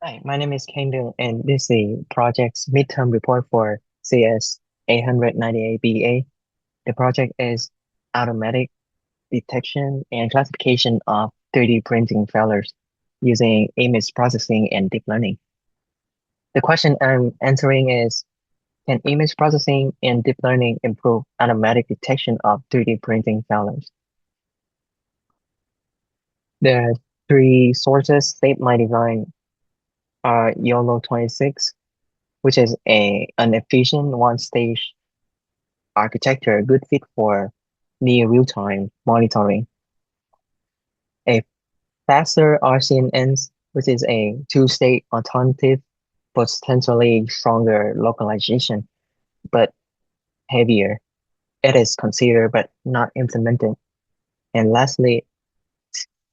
Hi, my name is Kendall, and this is the project's midterm report for CS 898BA. The project is automatic detection and classification of 3D printing failures using image processing and deep learning. The question I'm answering is, can image processing and deep learning improve automatic detection of 3D printing failures? The three sources state my design are YOLO26, which is an efficient one-stage architecture good fit for near real-time monitoring. A faster RCNNs, which is a two-state alternative, potentially stronger localization, but heavier. It is considered but not implemented. And lastly,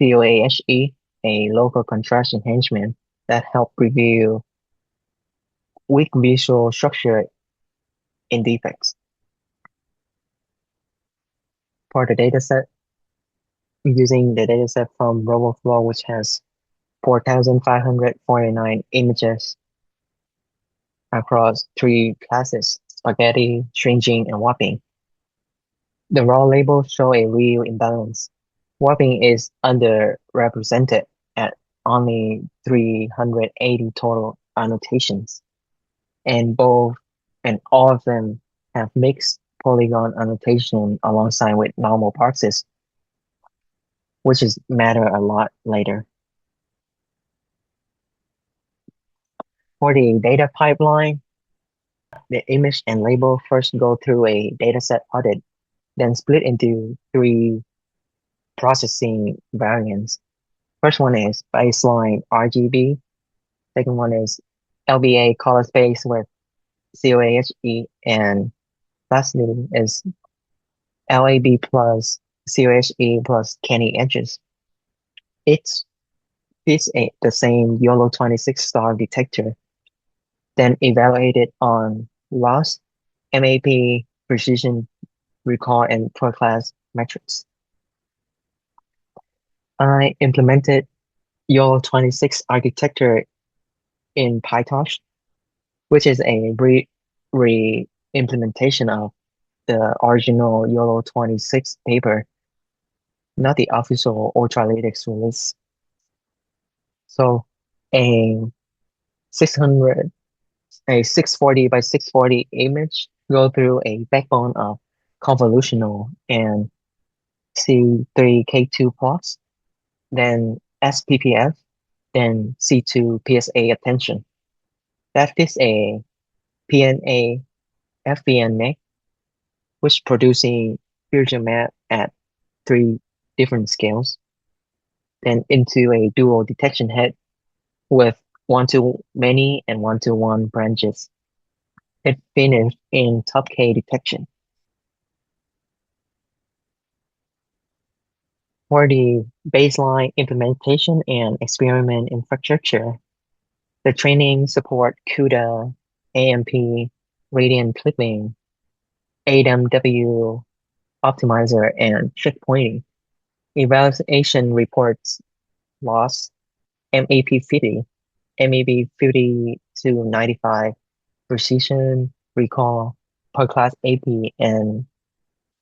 COAHE, a local contrast enhancement that help review weak visual structure in defects. For the dataset, using the dataset from RoboFlow, which has 4,549 images across three classes, spaghetti, stringing, and warping. The raw labels show a real imbalance. Warping is underrepresented at only 380 total annotations, and all of them have mixed polygon annotation alongside with normal boxes, which is matter a lot later. For the data pipeline, the image and label first go through a dataset audit, then split into three processing variants. First one is baseline RGB. Second one is LBA color space with COAHE. And lastly is LAB plus COHE plus canny edges. It's the same YOLO26 star detector, then evaluated on loss, MAP, precision, recall, and per class metrics. I implemented YOLO26 architecture in PyTorch, which is a re-implementation of the original YOLO26 paper, not the official Ultralytics release. So a 600, a 640 by 640 image go through a backbone of convolutional and C3K2 plots, then SPPF, then C2 PSA attention. That is a PNA FBN neck, which producing fusion map at three different scales, then into a dual detection head with one-to-many and one-to-one branches. It finished in top K detection. For the baseline implementation and experiment infrastructure, the training support CUDA, AMP, radian clipping, ADAMW optimizer, and checkpointing. Evaluation reports loss, MAP 50, MAP 50 to 95, precision, recall, per class AP, and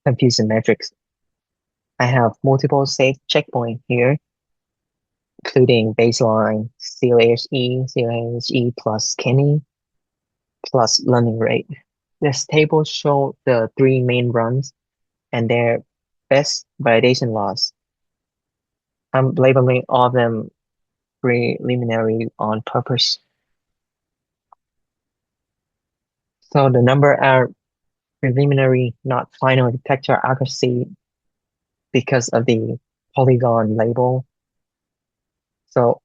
confusion metrics. I have multiple safe checkpoints here, including baseline, COHE plus Kenny, plus learning rate. This table shows the three main runs and their best validation loss. I'm labeling all of them preliminary on purpose. So the number are preliminary, not final detector accuracy because of the polygon label. So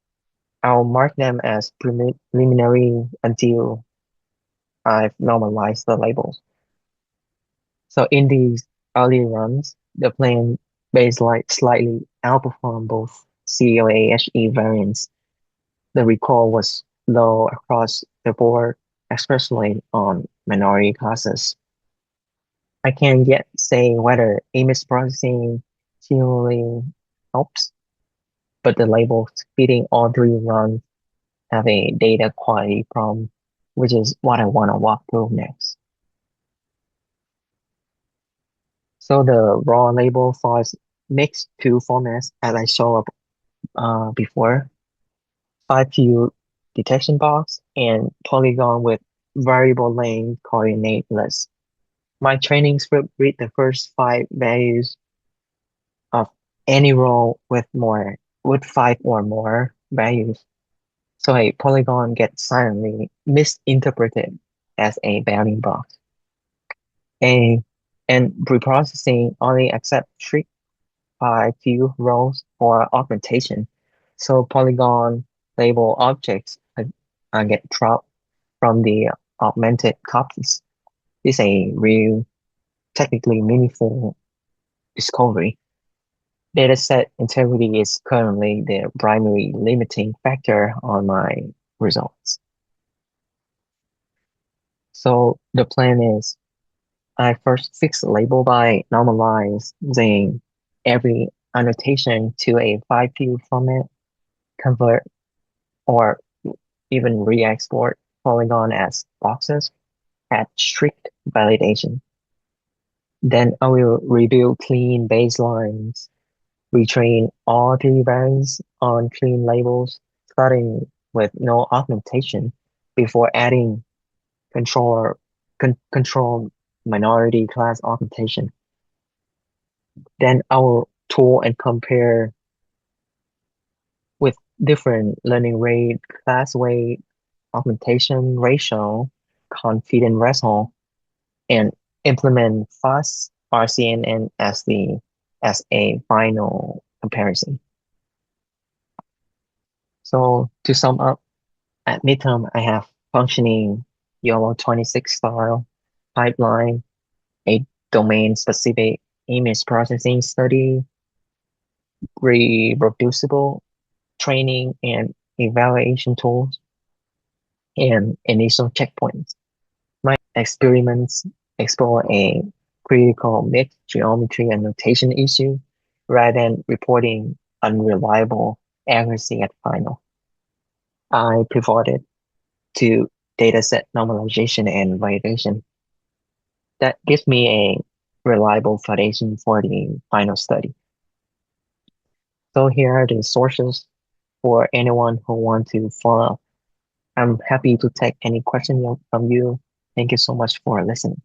I'll mark them as preliminary until I've normalized the labels. So in these early runs, the plane baseline slightly outperformed both COAHE variants. The recall was low across the board, especially on minority classes. I can't yet say whether image processing generally helps, but the labels fitting all three runs have a data quality problem, which is what I want to walk through next. So the raw label files mix two formats as I showed up before, 5-view detection box and polygon with variable length coordinate list. My training script read the first five values of any row with five or more values. So a polygon gets silently misinterpreted as a bounding box. A and preprocessing only accepts strict by few rows or augmentation. So polygon label objects get dropped from the augmented copies. This is a real technically meaningful discovery. Dataset integrity is currently the primary limiting factor on my results. So the plan is I first fix the label by normalizing every annotation to a 5-view format, convert or even re-export polygon as boxes at strict validation. Then I will rebuild clean baselines, retrain all three variants on clean labels, starting with no augmentation before adding control minority class augmentation. Then I will tool and compare with different learning rate, class weight, augmentation ratio, confidence threshold, and implement fast RCNN as a final comparison. So to sum up, at midterm I have functioning YOLO26 style pipeline, a domain specific image processing study, reproducible training and evaluation tools, and initial checkpoints. My experiments explore a critical mixed geometry and notation issue rather than reporting unreliable accuracy at final. I pivoted to dataset normalization and validation. That gives me a reliable foundation for the final study. So here are the sources for anyone who wants to follow. I'm happy to take any question from you. Thank you so much for listening.